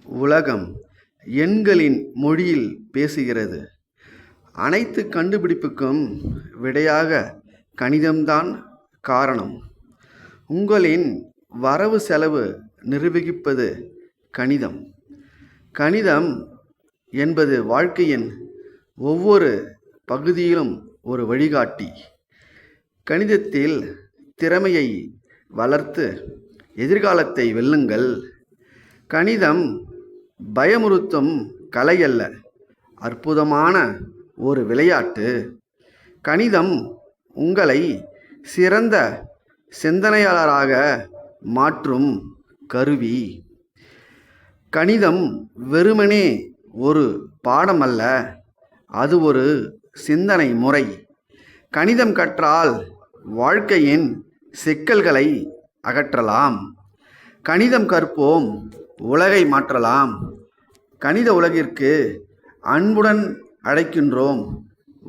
உலகம் எண்களின் மொழியில் பேசுகிறது. அனைத்து கண்டுபிடிப்புக்கும் விடையாக கணிதம்தான் காரணம். உங்களின் வரவு செலவு நிர்வகிப்பது கணிதம். கணிதம் என்பது வாழ்க்கையின் ஒவ்வொரு பகுதியிலும் ஒரு வழிகாட்டி. கணிதத்தில் திறமையை வளர்த்து எதிர்காலத்தை வெல்லுங்கள். கணிதம் பயமுறுத்தும் கலை அல்ல, அற்புதமான ஒரு விளையாட்டு. கணிதம் உங்களை சிறந்த சிந்தனையாளராக மாற்றும் கருவி. கணிதம் வெறுமனே ஒரு பாடம் அல்ல, அது ஒரு சிந்தனை முறை. கணிதம் கற்றால் வாழ்க்கையின் சிக்கல்களை அகற்றலாம். கணிதம் கற்போம், உலகை மாற்றலாம். கணித உலகிற்கு அன்புடன் அழைக்கின்றோம்.